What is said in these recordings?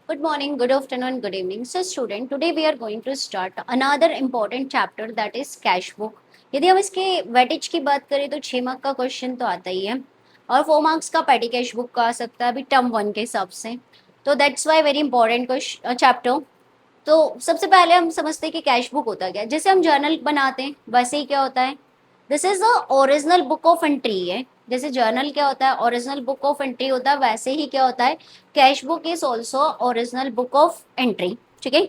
Good morning, good afternoon, good evening. So student, today we are going to start another important chapter that is cash book. यदि हम इसके weightage की बात करें तो 6 mark का क्वेश्चन तो आता ही है और 4 मार्क्स का पेटी कैश बुक का आ सकता है अभी टर्म 1 के हिसाब से। तो that's why very important chapter. तो सबसे पहले हम समझते हैं कि कैश बुक होता क्या है। जैसे हम जर्नल बनाते हैं वैसे ही क्या होता है, this is the original book of entry है। जैसे जर्नल क्या होता है, ओरिजिनल बुक ऑफ एंट्री होता है, वैसे ही क्या होता है, cash book is also original book of entry. ठीक है,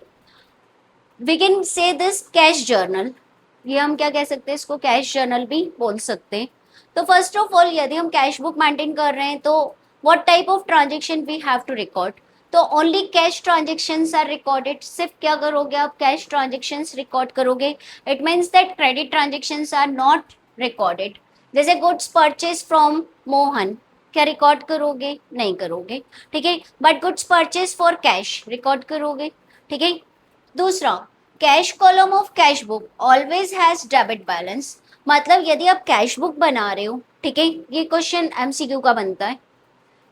we can say this cash journal. ये हम क्या कह सकते हैं, इसको कैश जर्नल भी बोल सकते हैं। तो फर्स्ट ऑफ ऑल यदि हम कैश बुक मेंटेन कर रहे हैं तो what type of transaction we have to record. तो only cash transactions are recorded. सिर्फ क्या करोगे आप, कैश ट्रांजेक्शन्स रिकॉर्ड करोगे। It means that credit transactions are not recorded. जैसे गुड्स परचेज फ्रॉम मोहन, क्या रिकॉर्ड करोगे, नहीं करोगे। ठीक है, but goods purchase for cash record करोगे। ठीक है। दूसरा, cash column of cash book always has debit balance. मतलब यदि आप कैश बुक बना रहे हो, ठीक है, ये क्वेश्चन एमसीक्यू का बनता है।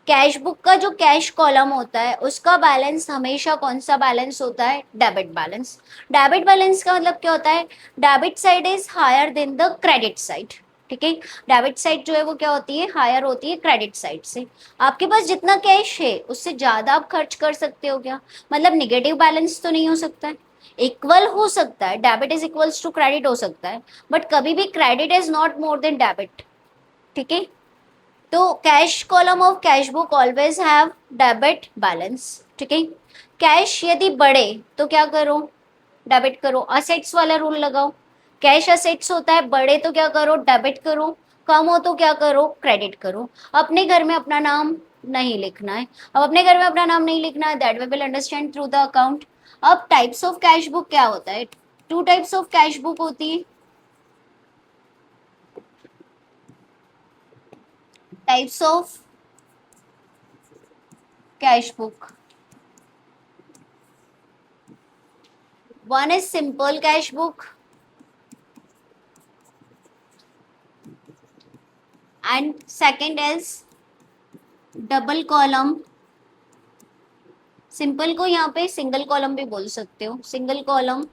कैश बुक का जो कैश कॉलम होता है उसका बैलेंस हमेशा कौन सा बैलेंस होता है, डेबिट बैलेंस। डेबिट बैलेंस का मतलब क्या होता है, debit side is higher than the credit side. ठीक है, डेबिट साइड जो है वो क्या होती है, हायर होती है क्रेडिट साइड से। आपके पास जितना कैश है उससे ज्यादा आप खर्च कर सकते हो क्या, मतलब निगेटिव बैलेंस तो नहीं हो सकता है, इक्वल हो सकता है, debit is equals to credit हो सकता है, बट कभी भी credit is not more than debit. ठीक है, तो cash column of cash book always have debit balance. ठीक है, कैश यदि बढ़े तो क्या करो, डेबिट करो, असेट्स वाला रूल लगाओ। कैश असेट्स होता है, बढ़े तो क्या करो, डेबिट करो, कम हो तो क्या करो, क्रेडिट करो। अपने घर में अपना नाम नहीं लिखना है। अब अपने घर में अपना नाम नहीं लिखना है, that way will understand through the account. अब टाइप्स ऑफ कैश बुक क्या होता है, two types of cash book होती है। Types of cash book, one is simple cash book and second is double column. Simple को यहाँ पे single column भी बोल सकते हो, सिंगल कॉलम,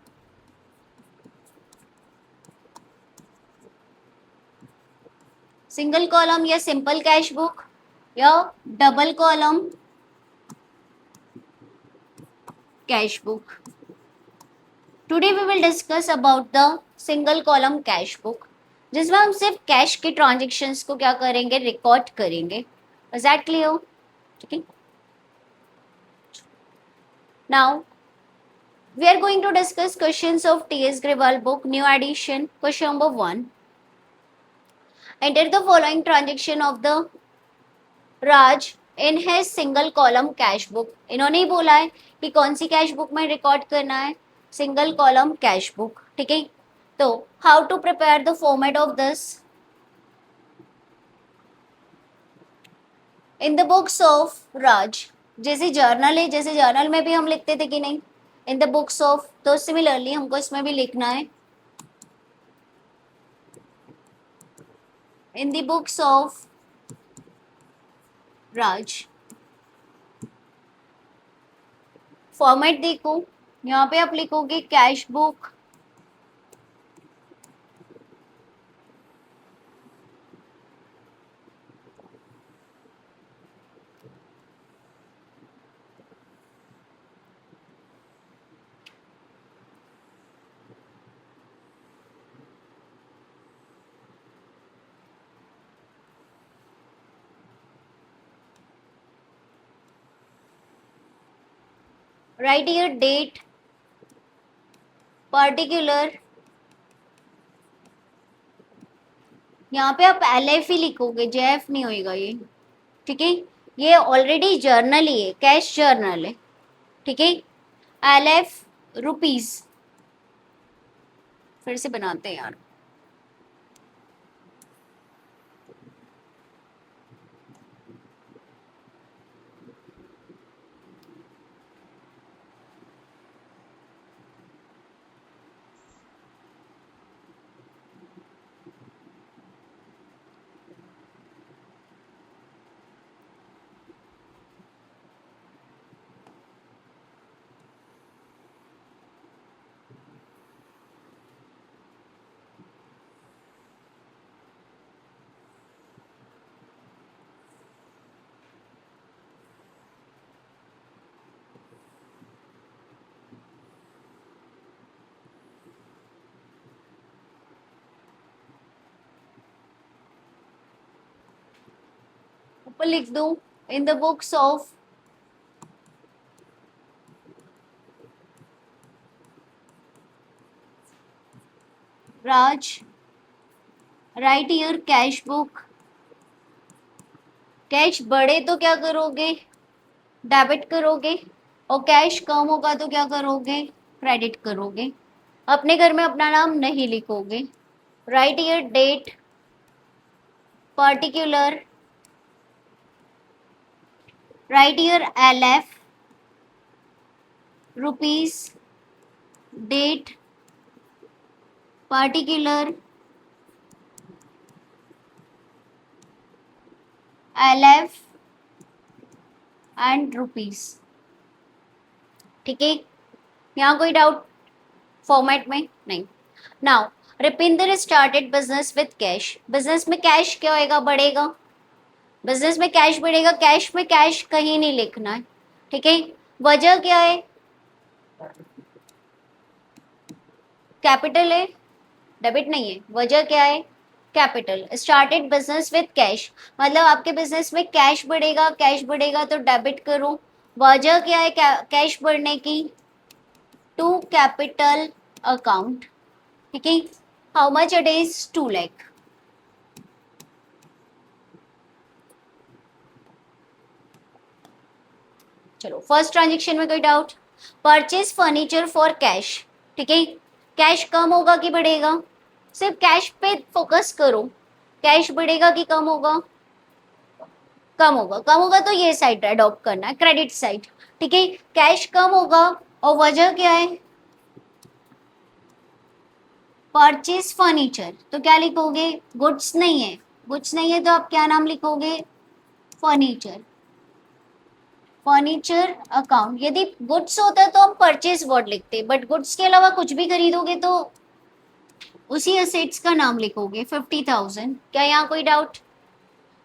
सिंगल कॉलम या सिंपल कैश बुक या double column cash book. Today we will discuss about the single column cash book, जिसमें हम सिर्फ कैश के ट्रांजेक्शन्स को क्या करेंगे, रिकॉर्ड करेंगे। Is that clear? ठीक है, now we are going to discuss questions of T.S. Grewal book, new edition. Question number 1. Enter the following transaction of the Raj in his single column cash book. इन्होंने ही बोला है कि कौन सी cash book में record करना है, single column cash book. ठीक है, तो how to prepare the format of this, in the books of Raj. जैसे जर्नल है, जैसे जर्नल में भी हम लिखते थे कि नहीं, इन द बुक्स ऑफ, तो सिमिलरली हमको इसमें भी लिखना है, in the books of Raj. Format देखो, यहाँ पे आप लिखोगे cash book, write here date, particular, यहाँ पे आप LF ही लिखोगे, JF नहीं होएगा ये। ठीक है, ये ऑलरेडी जर्नल ही है, कैश जर्नल है। ठीक है, LF रुपीज, फिर से बनाते हैं यार। ऊपर लिख दो इन the books of Raj right year cash book. Cash बढ़े तो क्या करोगे, डेबिट करोगे, और कैश कम होगा तो क्या करोगे, क्रेडिट करोगे। अपने घर में अपना नाम नहीं लिखोगे। Write here date particular, write here LF rupees, date particular LF and rupees. ठीक है, यहाँ कोई डाउट फॉर्मेट में नहीं। Now Rupinder started business with cash. Business में कैश क्या होएगा, बढ़ेगा। बिजनेस में कैश बढ़ेगा, कैश में कैश कहीं नहीं लिखना है। ठीक है, वजह क्या है, कैपिटल है, डेबिट नहीं है। वजह क्या है, capital. Started business with cash, मतलब आपके बिजनेस में कैश बढ़ेगा, कैश बढ़ेगा तो डेबिट करो। वजह क्या है कैश बढ़ने की, टू कैपिटल अकाउंट। ठीक है, how much it is 2 lakh. चलो फर्स्ट ट्रांजेक्शन में कोई doubt, purchase furniture for cash. ठीक है, कैश कम होगा कि बढ़ेगा, सिर्फ कैश पे फोकस करो। कैश बढ़ेगा कि कम होगा, कम होगा। कम होगा तो ये साइड अडॉप्ट करना है, क्रेडिट साइड। ठीक है, कैश कम होगा और वजह क्या है, परचेज फर्नीचर। तो क्या लिखोगे, गुड्स नहीं है, गुड्स नहीं है तो आप क्या नाम लिखोगे, फर्नीचर। Furniture account. यदि गुड्स होता तो हम परचेज वर्ड लिखते, बट गुड्स के अलावा कुछ भी खरीदोगे तो उसी असेट्स का नाम लिखोगे। 50,000। क्या यहाँ कोई doubt.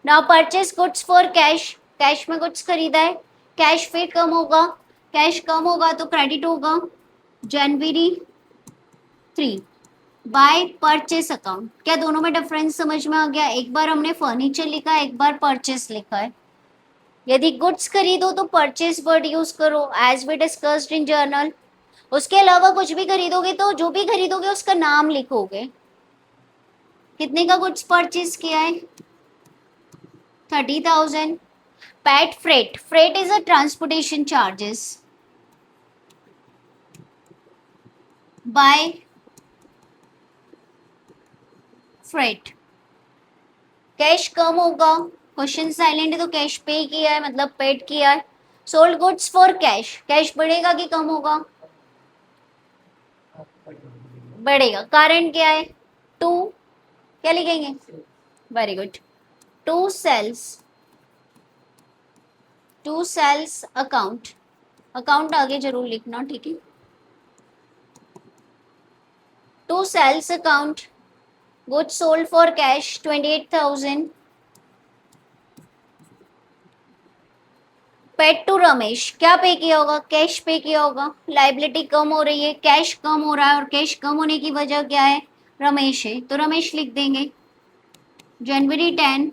Now purchase goods for cash, cash में गुड्स खरीदा है, कैश फिर कम होगा, कैश कम होगा तो क्रेडिट होगा। January 3 by purchase account. क्या दोनों में डिफरेंस समझ में आ गया, एक बार हमने फर्नीचर लिखा है, एक बार परचेस लिखा है। यदि गुड्स खरीदो तो परचेस वर्ड यूज करो as we discussed in journal. उसके अलावा कुछ भी खरीदोगे तो जो भी खरीदोगे उसका नाम लिखोगे। कितने का गुड्स परचेज किया है, 30,000। Paid freight, freight is a transportation charges by freight. Cash कम होगा, क्वेश्चन साइलेंट है तो कैश पे किया है मतलब पेड किया है। Sold goods for cash, cash बढ़ेगा कि कम होगा, बढ़ेगा। कारण क्या है, टू, क्या लिखेंगे, very good, to sales, to sales account. Account आगे जरूर लिखना, ठीक है। To sales account, goods sold for cash 28,000। Paid to Ramesh, क्या पे किया होगा, कैश पे किया होगा। लाइबिलिटी कम हो रही है, कैश कम हो रहा है, और कैश कम होने की वजह क्या है, रमेश है तो रमेश लिख देंगे। January 10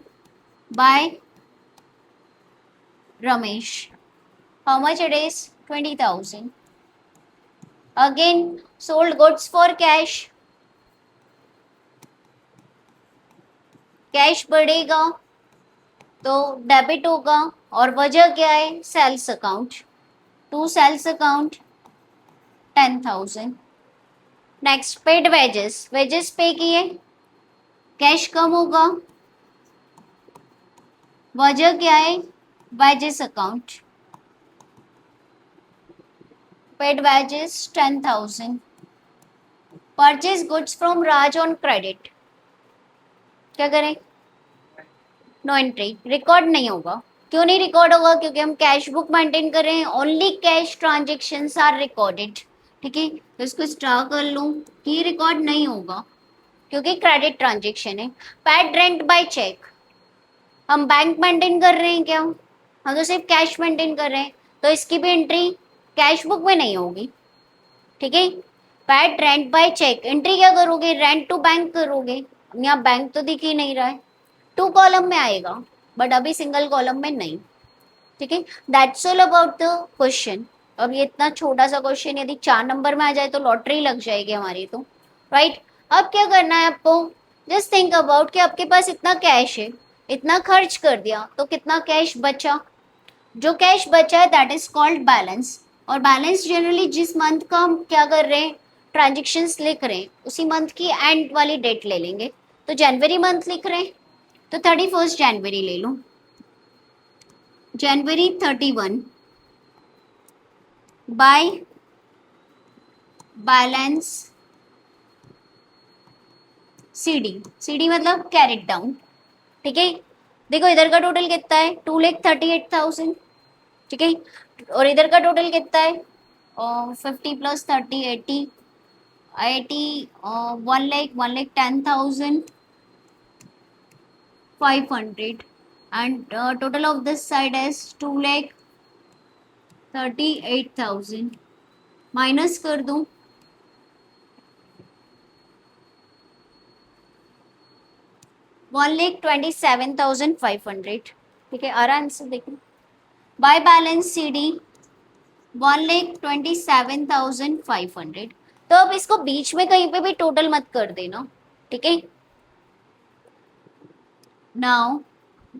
by Ramesh. How much it is, 20,000। Again sold goods for cash, cash बढ़ेगा तो डेबिट होगा, और वजह क्या है, sales account. To sales account 10,000। Next paid wages, wages pay किए, कैश कम होगा, वजह क्या है, wages account. Paid wages 10,000। Purchase goods from Raj on credit, क्या करें, नो एंट्री, रिकॉर्ड नहीं होगा। क्यों नहीं रिकॉर्ड होगा, क्योंकि हम कैश बुक मेंटेन कर रहे हैं, only cash transactions are recorded. ठीक है, तो इसको स्टार कर लूं कि रिकॉर्ड नहीं होगा क्योंकि क्रेडिट ट्रांजेक्शन है। पेड रेंट बाय चेक, हम बैंक मेंटेन कर रहे हैं क्या, हम तो सिर्फ कैश मेंटेन कर रहे हैं, तो इसकी भी एंट्री कैश बुक में नहीं होगी। ठीक है, paid rent by cheque, entry क्या करोगे, रेंट टू बैंक करोगे। यहाँ बैंक तो दिख ही नहीं रहा है, टू कॉलम में आएगा। बट अभी सिंगल कॉलम में नहीं। ठीक है, that's all about the question. अब ये इतना छोटा सा क्वेश्चन यदि 4 नंबर में आ जाए तो लॉटरी लग जाएगी हमारी तो, राइट। अब क्या करना है आपको, जस्ट थिंक अबाउट कि आपके पास इतना कैश है, इतना खर्च कर दिया तो कितना कैश बचा। जो कैश बचा है दैट इज कॉल्ड बैलेंस। और बैलेंस जनरली जिस मंथ का हम क्या कर रहे हैं, ट्रांजेक्शन्स लिख रहे हैं, उसी मंथ की एंड वाली डेट ले लेंगे। तो जनवरी मंथ लिख रहे हैं तो 31 जनवरी ले लो, जनवरी 31 बाय बैलेंस सीडी। सीडी मतलब कैरेट डाउन। ठीक है, देखो इधर का टोटल कितना है, 2,38,000। ठीक है, और इधर का टोटल कितना है, 50 + 30 80, 1,10,500 and total of this side is 2,38,000। Minus कर दूं, 1,27,500। ठीक है, आराम से देखो, बाय बैलेंस सी डी 1,27,500। तो अब इसको बीच में कहीं पे भी टोटल मत कर देना। ठीक है, नाउ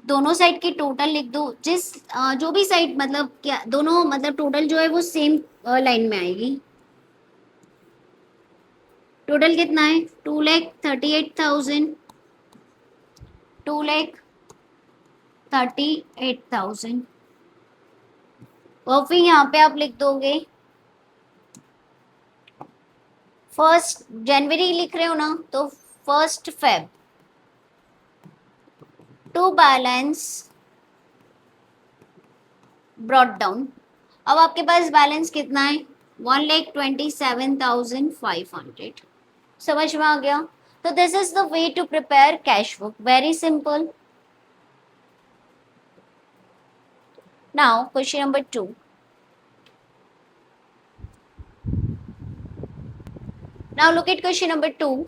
दोनों साइड की टोटल लिख दो, जो भी साइड मतलब क्या दोनों मतलब टोटल जो है वो सेम लाइन में आएगी। टोटल कितना है, 2,38,000, 2,38,000। और फिर यहाँ पे आप लिख दोगे 1 जनवरी लिख रहे हो ना, तो 1 Feb two balance brought down. अब आपके पास बैलेंस कितना है, 1,27,500। समझ में आ गया। तो this is the way to prepare cash book, very simple. Now question number 2। Now look at question number 2.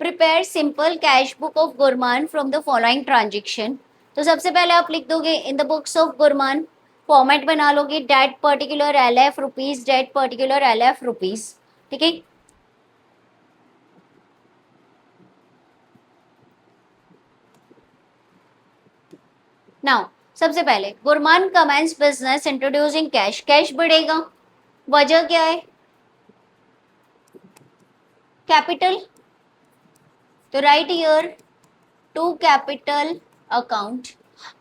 Prepare simple cash book of Gurman from the following transaction. तो सबसे पहले आप लिख दोगे in the books of Gurman, format बना लोगे date particular LF rupees, date particular LF rupees. ठीक है, नाउ सबसे पहले Gurman commences business introducing cash. Cash बढ़ेगा, वजह क्या है, कैपिटल। तो write here to capital account,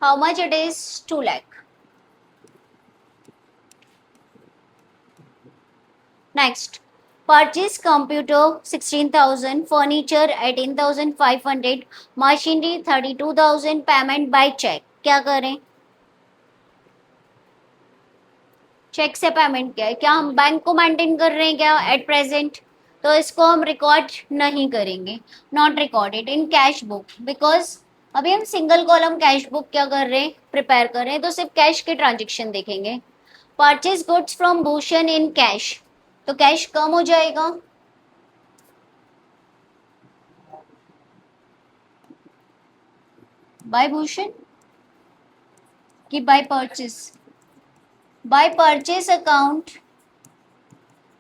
how much it is, 2 lakh। Next, purchase computer 16,000, furniture 18,500, machinery 32,000, payment by cheque. क्या करें, चेक से पेमेंट किया है, क्या हम बैंक को मेंटेन कर रहे हैं क्या एट प्रेजेंट, तो इसको हम रिकॉर्ड नहीं करेंगे, not recorded in cash book because अभी हम सिंगल कॉलम कैश बुक क्या कर रहे हैं, प्रिपेयर कर रहे हैं, तो सिर्फ कैश के ट्रांजेक्शन देखेंगे। Purchase goods from Bhushan in cash, तो कैश कम हो जाएगा, बाय भूषण कि by purchase, by purchase account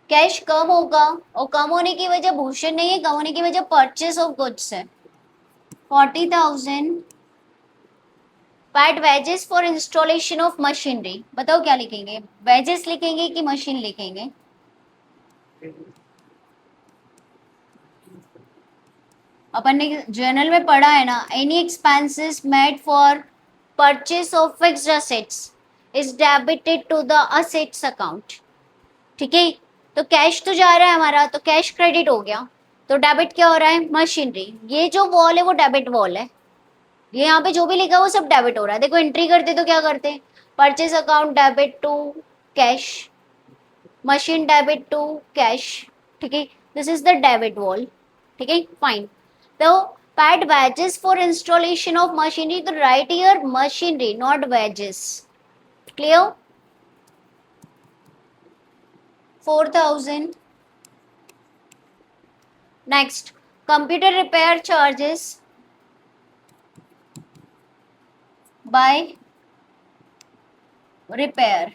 cash कम होगा, और कम होने की वजह भूषण नहीं है, कम होने की वजह परचेज ऑफ गुड्स है। 40,000 pad wages for installation of machinery. बताओ क्या लिखेंगे, वेजेस लिखेंगे कि मशीन लिखेंगे, अपन ने जर्नल में पढ़ा है ना, any expenses made for purchase of fixed assets is debited to the assets account. ठीक है, तो कैश तो जा रहा है हमारा, तो कैश क्रेडिट हो गया, तो डेबिट क्या हो रहा है, मशीनरी। ये जो वॉल है वो डेबिट वॉल है, ये यहाँ पे जो भी लिखा है वो सब डेबिट हो रहा है। देखो एंट्री करते तो क्या करते, purchase account debit to cash, machine debit to cash. ठीक है, this is the debit wall. ठीक है, फाइन। तो paid wages for installation of machinery, तो write here machinery not wages. Clear, 4,000। Next, computer repair charges by repair.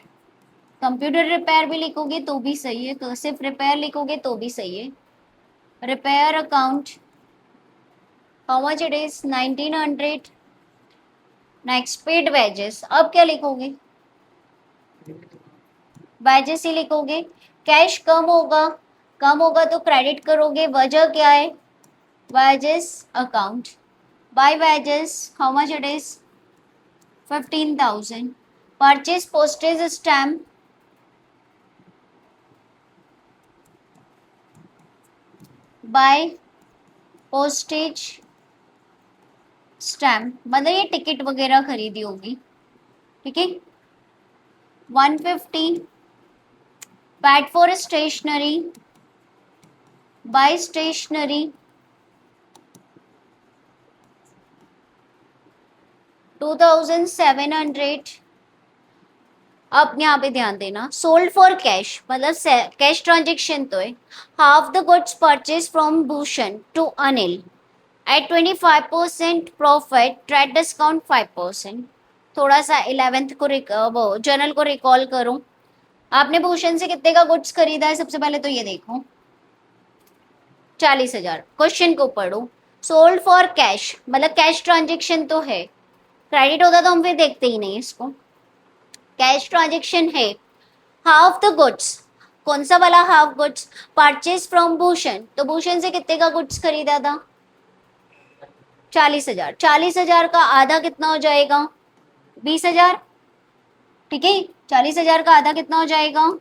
Computer repair भी लिखोगे तो भी सही है, तो सिर्फ रिपेयर लिखोगे तो भी सही है। Repair account, how much it is 1900। Next paid wages, अब क्या लिखोगे? वेजेस ही लिखोगे। कैश कम होगा, कम होगा तो क्रेडिट करोगे, वजह क्या है? Wages account. By wages, how much it is 15,000। Purchase postage stamp, by postage stamp, मतलब ये टिकट वगैरह खरीदी होगी, ठीक है। 150। Paid for stationery, by stationery 2,700। अब यहाँ पे ध्यान देना, सोल्ड फॉर कैश मतलब कैश ट्रांजेक्शन तो है। Half the goods purchase from Bhushan to Anil at 25% profit, trade discount 5%। थोड़ा सा 11th को वो जर्नल को रिकॉल करो। आपने भूषण से कितने का गुड्स खरीदा है? सबसे पहले तो ये देखो, 40,000। क्वेश्चन को पढ़ो। सोल्ड फॉर कैश मतलब कैश ट्रांजेक्शन तो है, क्रेडिट होता तो हम फिर देखते ही नहीं इसको। कैश ट्रांजेक्शन है। हाफ द गुड्स, कौन सा वाला half goods? Purchase from Bhushan, तो भूषण से कितने का गुड्स खरीदा था? 40,000। 40,000 का आधा कितना हो जाएगा? 20,000, ठीक है। 40,000 का आधा कितना हो जाएगा?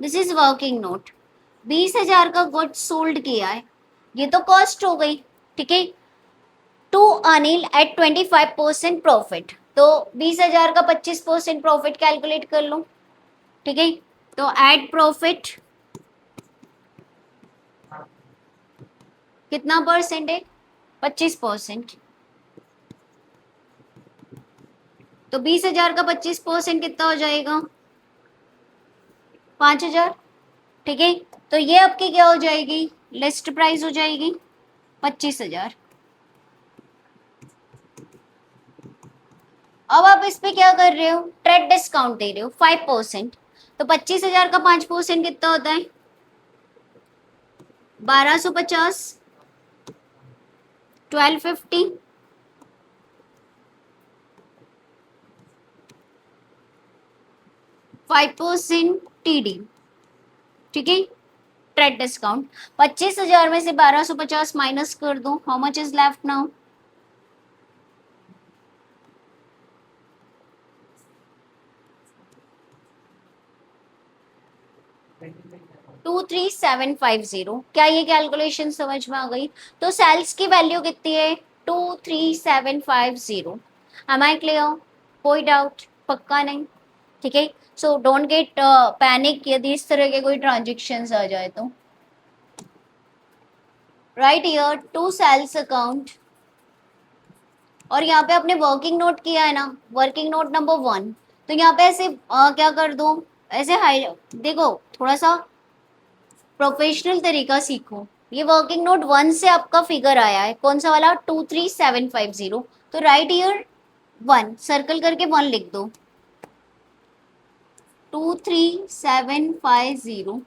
This is working note. 20,000 का गुड्स सोल्ड किया है, ये तो कॉस्ट हो गई, ठीक है। टू अनिल एट 25% प्रॉफिट, तो 20,000 का 25% प्रॉफिट कैलकुलेट कर लो, ठीक है। तो एट प्रॉफिट कितना परसेंट है? 25%। तो 20,000 का 25% कितना हो जाएगा? 5,000, ठीक है। तो ये आपकी क्या हो जाएगी? लिस्ट प्राइस हो जाएगी 25,000। अब आप इस पे क्या कर रहे हो? ट्रेड डिस्काउंट दे रहे हो 5%। तो 25,000 का 5% कितना होता है? 1250, 1250। 5% TD, ठीक है। ट्रेड डिस्काउंट 25,000 में से 1250 माइनस कर दो, how much is left now? 23,750। क्या ये कैलकुलेशन समझ में आ गई? तो सेल्स की वैल्यू कितनी है? 23,750। Am I clear? कोई डाउट? पक्का नहीं, ठीक है। सो डोंट गेट पैनिक यदि इस तरह के कोई ट्रांजेक्शन आ जाए तो। Write here to sales account, और यहाँ पे आपने वर्किंग नोट किया है ना, वर्किंग नोट नंबर 1। तो यहाँ पे ऐसे क्या कर दो, ऐसे हाई देखो, थोड़ा सा प्रोफेशनल तरीका सीखो। ये वर्किंग नोट 1 से आपका फिगर आया है, कौन सा वाला? 23,750। तो राइट ईयर 1 सर्कल करके 1 लिख दो, 23,750।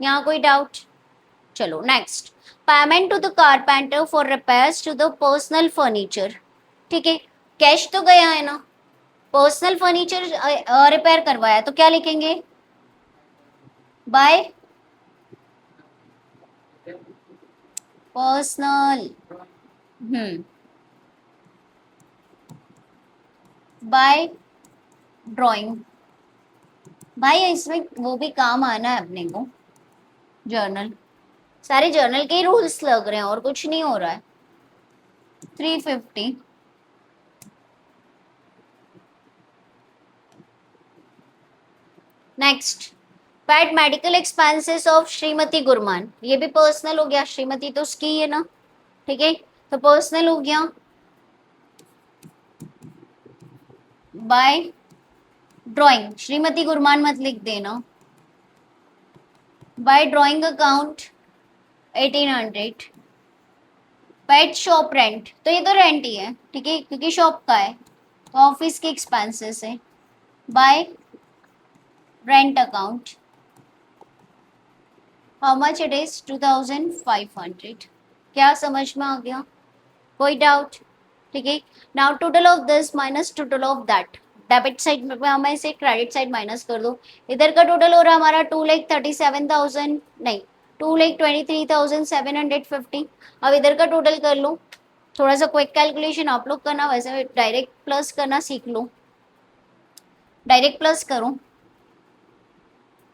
यहाँ कोई डाउट? चलो next. Payment to the carpenter for repairs to the personal furniture, ठीक है। कैश तो गया है ना, पर्सनल फर्नीचर रिपेयर करवाया, तो क्या लिखेंगे? By personal, by drawing. भाई इसमें वो भी काम आना है अपने को, जर्नल। सारे जर्नल के ही रूल्स लग रहे हैं और कुछ नहीं हो रहा है। 350। Next, paid medical expenses of Shrimati Gurman, ये भी पर्सनल हो गया, श्रीमती तो उसकी है ना, ठीक है। तो पर्सनल हो गया। बाय ड्राइंग, श्रीमती गुरमान मत लिख देना। By drawing account 1,800। Paid shop rent, तो ये तो रेंट ही है, ठीक है, क्योंकि शॉप का है, तो ऑफिस के एक्सपेंसेस है bye rent account. How much it is 2500। क्या समझ में आ गया? कोई डाउट? ठीक है। Now total of this minus total of that, debit side में हमें से क्रेडिट साइड माइनस कर दो। इधर का टोटल हो रहा है हमारा 2,37,000, नहीं 2,23,750। अब इधर का टोटल कर लो, थोड़ा सा क्विक कैलकुलेशन आप लोग करना, वैसे डायरेक्ट प्लस करना सीख लो, डायरेक्ट प्लस करो,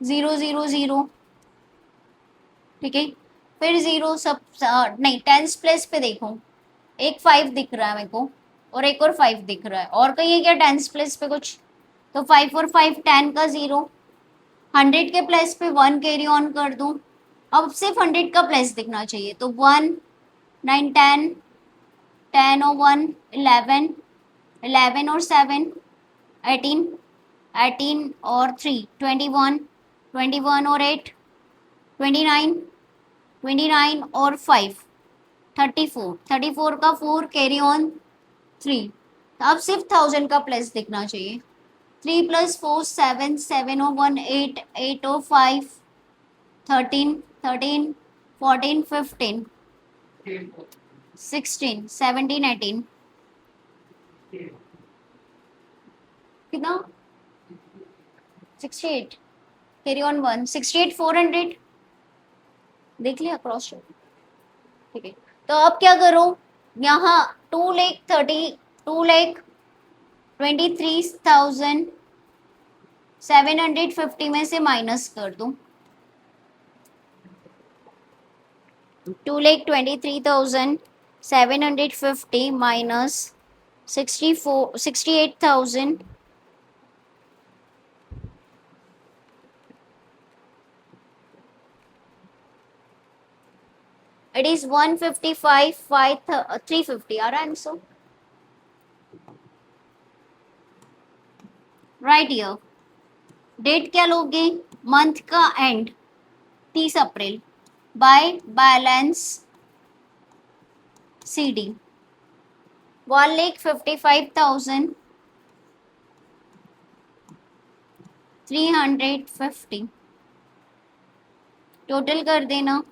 0 0 0, ठीक है, फिर जीरो सब नहीं, टेंस प्लेस पे देखो, एक 5 दिख रहा है मेरे को, और एक और 5 दिख रहा है, और कहीं है क्या टेंस प्लेस पे कुछ? तो 5 और 5 10 का 0, 100 के प्लेस पे 1 कैरी ऑन कर दूं। अब सिर्फ 100 का प्लेस दिखना चाहिए, तो 1 9 10, 10 और 1 11, 11 और 7 18, 18 और 3 21, 21 और 8 29, 29 और 5 34, 34 का 4 कैरी ऑन 3। अब सिर्फ 1000 का प्लस दिखना चाहिए, 3 + 4 7, 7 और 1 8, 8 और 5 13, 13 14 15 16 17 18, कितना? 68, कैरी ऑन 1 68 400, देख लिया क्रॉस चेक, ठीक है। तो अब क्या करो, यहाँ 2,23,750 में से माइनस कर दो, 2,23,750 माइनस 68,000, it is 155 350 आ रहा है आंसर राइट ईयर। डेट क्या लोगे? मंथ का and 30 April by balance CD 1,55,350, total कर देना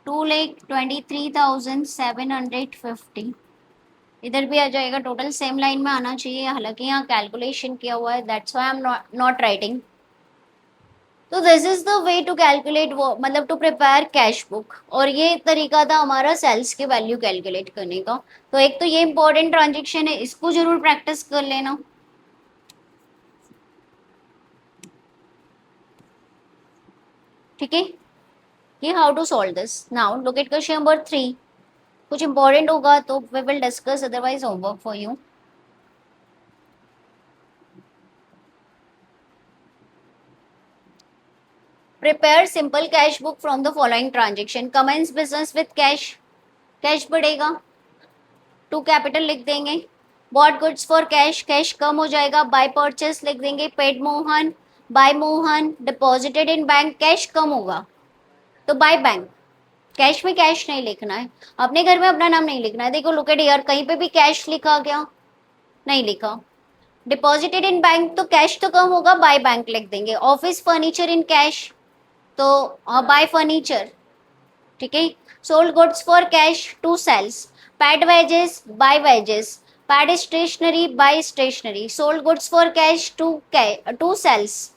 2,23,750। इधर भी आ जाएगा, टोटल सेम लाइन में आना चाहिए, हालांकि यहाँ कैलकुलेशन किया हुआ है, that's why I am not writing. तो this is the way to calculate, वो मतलब टू प्रिपेयर कैश बुक, और ये तरीका था हमारा सेल्स के वैल्यू कैलकुलेट करने का। तो एक तो ये इंपॉर्टेंट ट्रांजेक्शन है, इसको जरूर प्रैक्टिस कर लेना, ठीक है। ये how to solve this, now look at question number 3। कुछ इंपॉर्टेंट होगा तो we will discuss, otherwise homework for you. Prepare simple cash book from the following transaction, commences business with cash, cash बढ़ेगा, to capital लिख देंगे, bought goods for cash, cash कम हो जाएगा, by purchase लिख देंगे, paid Mohan, by Mohan, deposited in bank, cash कम होगा तो बाय बैंक, कैश में कैश नहीं लिखना है, अपने घर में अपना नाम नहीं लिखना है। देखो लुक एट हियर, कहीं पे भी कैश लिखा गया? नहीं लिखा। डिपॉजिटेड इन बैंक तो कैश तो कम होगा, बाय बैंक लिख देंगे। ऑफिस फर्नीचर इन कैश, तो बाय फर्नीचर, ठीक है। Sold goods for cash, to sales, paid wages by wages, paid stationery by stationery, sold goods for cash, to sales,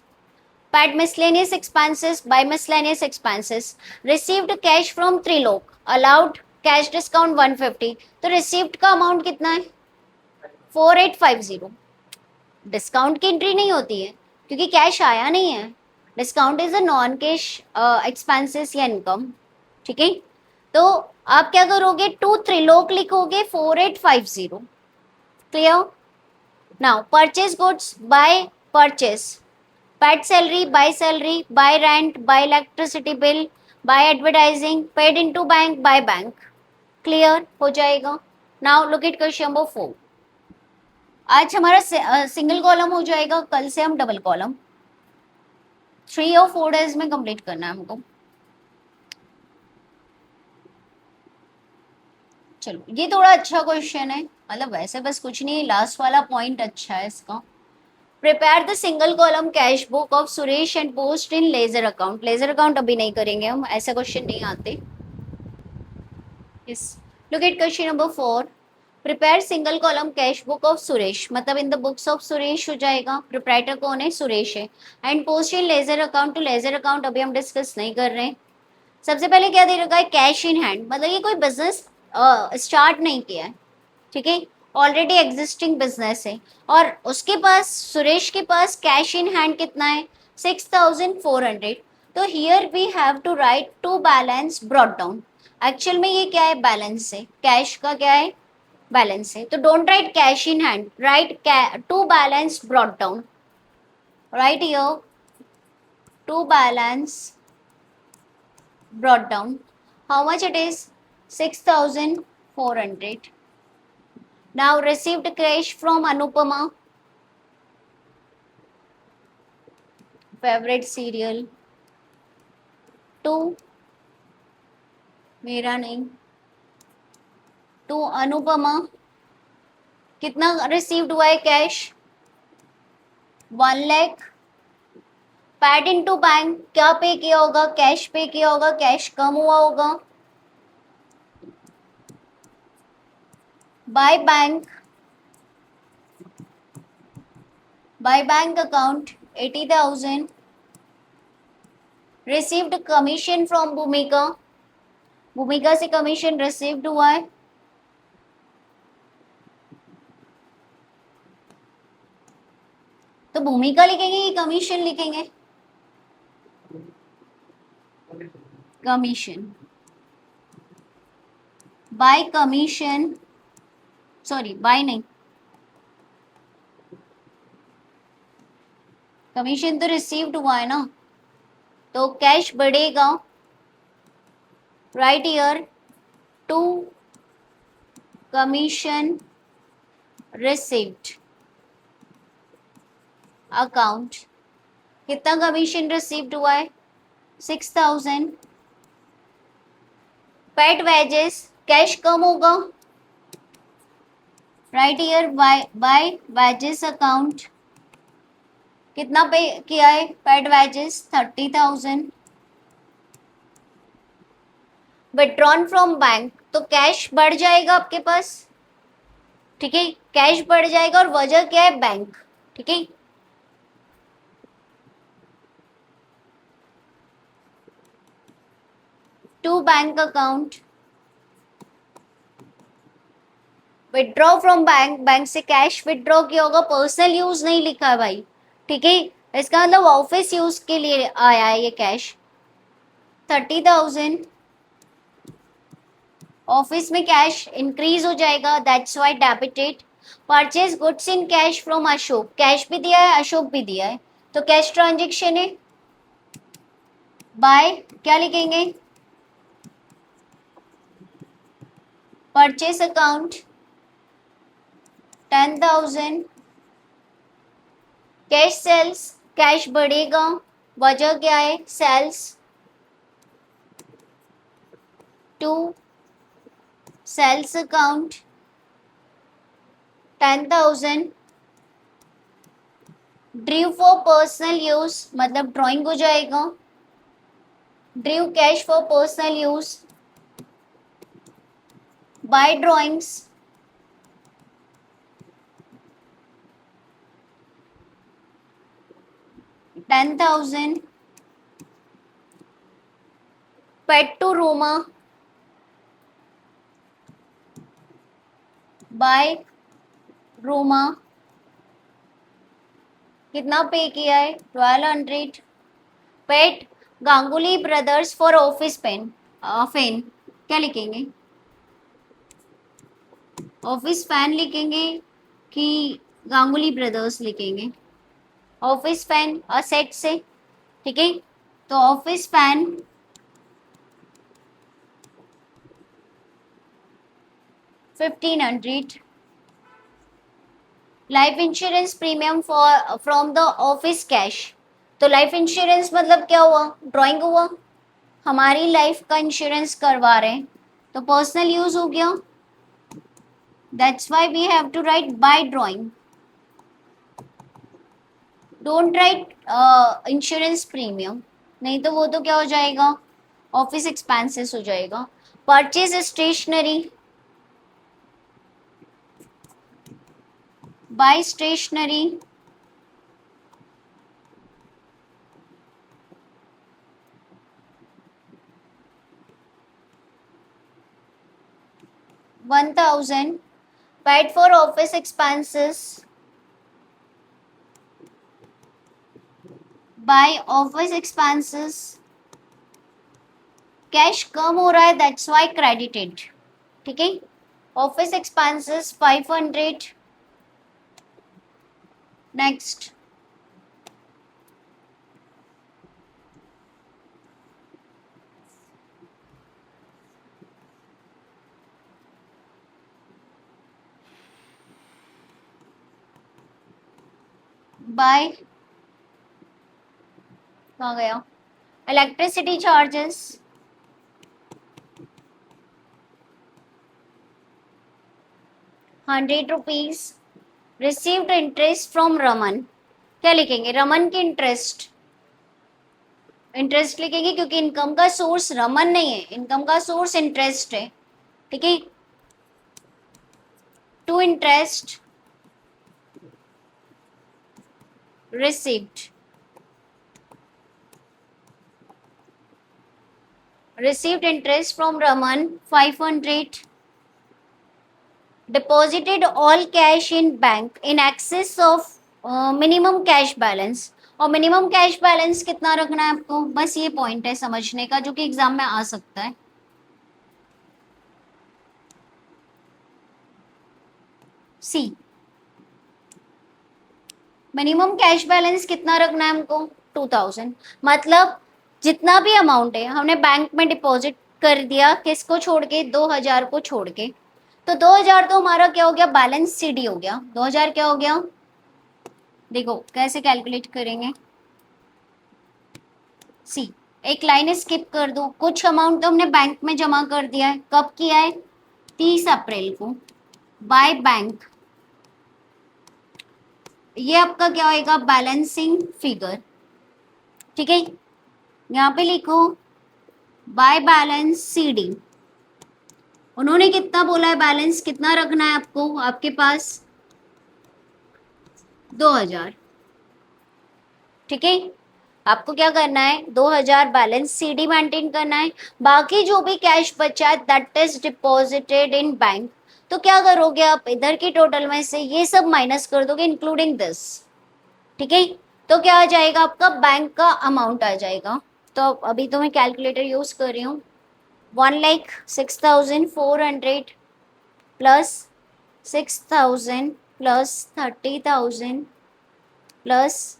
paid miscellaneous expenses by miscellaneous expenses, received cash from Trilok, allowed cash discount 150, तो received का amount कितना है? 4850। Discount की entry नहीं होती है क्योंकि cash आया नहीं है, discount is a non cash expenses या इनकम, ठीक है। तो आप क्या करोगे, टू त्रिलोक लिखोगे 4850, clear. Now purchase goods by purchase, paid salary bye rent bye electricity bill bye advertising, paid into bank by bank, clear हो जाएगा। Now look at question number 4। आज हमारा सिंगल कॉलम हो जाएगा, कल से हम डबल कॉलम 3 और 4 डेज में कंप्लीट करना है हमको। चलो ये थोड़ा अच्छा क्वेश्चन है, मतलब वैसे बस कुछ नहीं, लास्ट वाला पॉइंट अच्छा है इसका। Prepare the single column cash book of Suresh and post in ledger account. Ledger account अभी नहीं करेंगे हम, ऐसा क्वेश्चन नहीं आते। Yes, look at question number 4। Prepare single column cash book of Suresh, मतलब in the books of Suresh हो जाएगा, प्रोप्राइटर कौन है, सुरेश है। And post in ledger account, to ledger account अभी हम डिस्कस नहीं कर रहे हैं। सबसे पहले क्या दे रखा है, कैश इन हैंड, मतलब ये कोई बिजनेस स्टार्ट नहीं किया है, ठीक है, ऑलरेडी एग्जिस्टिंग बिजनेस है। और उसके पास, सुरेश के पास कैश इन हैंड कितना है, 6400। तो here we have to write to balance brought down. Actual में ये क्या है, बैलेंस है, कैश का क्या है, बैलेंस है। तो don't write cash in hand, write to balance brought down, write here to balance brought down. How much it is? 6400. Now received cash from Anupama. Favorite serial. To मेरा नहीं, to Anupama. कितना received हुआ है cash, 1 lakh. Paid into bank, क्या pay किया होगा, cash पे किया होगा, कैश कम हुआ होगा। By bank, by bank account 80,000। Received commission from भूमिका, भूमिका से कमीशन रिसीव्ड हुआ है। तो भूमिका लिखेंगे कि कमीशन लिखेंगे, commission, by commission, sorry by नहीं, कमीशन तो रिसीव्ड हुआ है ना, तो कैश बढ़ेगा, write here to commission received account. कितना कमीशन रिसीव्ड हुआ है, 6000। पेट वेजेस, कैश कम होगा, write here by wages account. कितना पे किया है paid wages, 30,000। Withdrawn from bank, तो कैश बढ़ जाएगा आपके पास, ठीक है, कैश बढ़ जाएगा और वजह क्या है, बैंक, ठीक है। To bank account, withdraw from bank, bank से कैश विड्रॉ किया होगा, पर्सनल यूज नहीं लिखा है भाई, ठीक है, इसका मतलब ऑफिस यूज के लिए आया है ये कैश, 30,000। ऑफिस में कैश इंक्रीज हो जाएगा, that's why debited. Purchase goods in cash from Ashok, cash भी दिया है, अशोक भी दिया है, तो कैश ट्रांजेक्शन है। बाय क्या लिखेंगे, purchase account 10,000। Cash sales, cash बढ़ेगा, वजह क्या है, sales, to sales account 10,000। Due for personal use, मतलब ड्राइंग हो जाएगा, due cash for personal use, by drawings, $10,000। Paid to Roma, by Roma, कितना पे किया है, 1200। Paid Ganguly brothers for office pen, fan, क्या लिखेंगे, ऑफिस फैन लिखेंगे कि गांगुली ब्रदर्स लिखेंगे, ऑफिस फैन असेट से, ठीक है, तो office fan 1500। Life insurance premium for from the office cash, तो लाइफ इंश्योरेंस मतलब क्या हुआ, ड्राइंग हुआ, हमारी लाइफ का इंश्योरेंस करवा रहे हैं, तो पर्सनल यूज हो गया, that's why we have to write by drawing. Don't write insurance premium, नहीं तो वो तो क्या हो जाएगा, ऑफिस एक्सपेंसेस हो जाएगा. Purchase stationery, by stationery, 1000. Paid for office expenses, by office expenses. Cash कम हो रहा है, दैट्स वाई क्रेडिटेड. ठीक है. Office expenses 500. नेक्स्ट, बाय, कहाँ गया, electricity charges 100 rupees. Received interest from Raman, क्या लिखेंगे, रमन की इंटरेस्ट, इंटरेस्ट लिखेंगे क्योंकि इनकम का सोर्स रमन नहीं है, इनकम का सोर्स इंटरेस्ट है. ठीक है. To interest received, received interest from Raman 500. Deposited all cash in bank in excess of minimum cash balance. और मिनिमम कैश बैलेंस कितना रखना है आपको, बस ये पॉइंट है समझने का जो कि एग्जाम में आ सकता है. सी, मिनिमम कैश बैलेंस कितना रखना है हमको, 2000. मतलब जितना भी अमाउंट है हमने बैंक में डिपॉजिट कर दिया, किसको छोड़ के, 2000 को छोड़ के. तो 2000 तो हमारा क्या हो गया, बैलेंस सीडी हो गया. 2000 क्या हो गया, देखो कैसे कैलकुलेट करेंगे. सी, एक लाइन स्किप कर दो. कुछ अमाउंट तो हमने बैंक में जमा कर दिया है, कब किया है, 30 अप्रैल को, बाय बैंक. ये आपका क्या होएगा, बैलेंसिंग फिगर. ठीक है. यहाँ पे लिखो बाय बैलेंस सीडी. उन्होंने कितना बोला है, बैलेंस कितना रखना है आपको, आपके पास 2000. ठीक है. आपको क्या करना है, 2000 बैलेंस सीडी मेंटेन करना है. बाकी जो भी कैश बचा है that is deposited in bank. तो क्या करोगे आप, इधर की टोटल में से ये सब माइनस कर दोगे इंक्लूडिंग दिस. ठीक है. तो क्या आ जाएगा, आपका बैंक का अमाउंट आ जाएगा. तो अभी तो मैं कैलकुलेटर यूज कर रही हूँ. 1,06,400 प्लस 6,000 प्लस 30,000 प्लस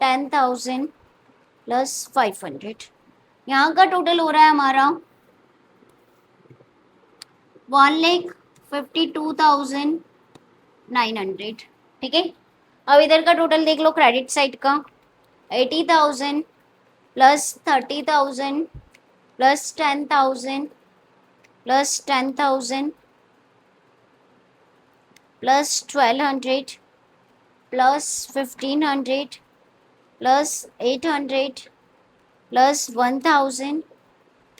10,000 प्लस 500. यहाँ का टोटल हो रहा है हमारा 1,52,900. ठीक है. अब इधर का टोटल देख लो, क्रेडिट साइड का 80,000 plus 30,000 plus 10,000 plus 10,000 plus 1,200 plus 1,500 plus 800 plus 1,000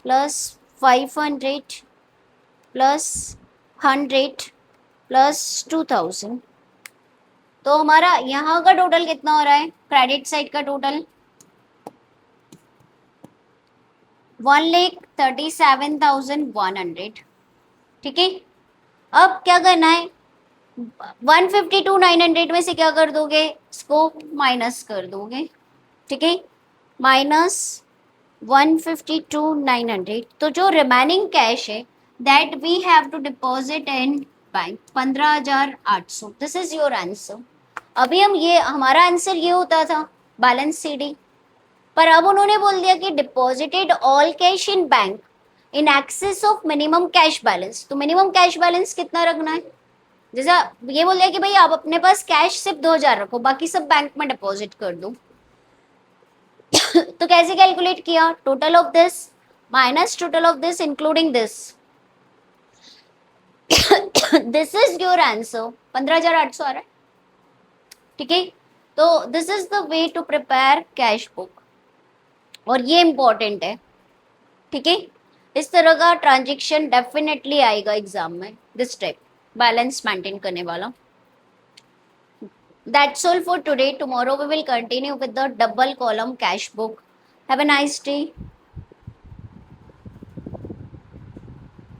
plus 500 plus 100 plus 2,000. तो हमारा यहाँ का टोटल कितना हो रहा है, क्रेडिट साइड का टोटल 1,37,100. ठीक है. अब क्या करना है, 152,900 में से क्या कर दोगे, इसको माइनस कर दोगे. ठीक है. माइनस 152,900. तो जो रिमेनिंग कैश है that we have to deposit in bank 15,800. This is your answer. अभी हम ये, हमारा आंसर ये होता था बैलेंस सीडी, पर अब उन्होंने बोल दिया कि deposited all cash in bank in excess of minimum cash balance. तो मिनिमम कैश बैलेंस कितना रखना है, जैसा ये बोल दिया कि भाई आप अपने पास कैश सिर्फ 2000 रखो, बाकी सब बैंक में डिपॉजिट कर दो. तो कैसे कैलकुलेट किया, total of this minus total of this including this. This is your answer, 15,800 आ रहा है, ठीक है। तो this is the way to prepare cash book, और ये इंपॉर्टेंट है, ठीक है। इस तरह का ट्रांजेक्शन डेफिनेटली आएगा एग्जाम में, दिस टाइप बैलेंस मेंटेन करने वाला। That's all for today. Tomorrow we will continue with the double column cash book. Have a nice day.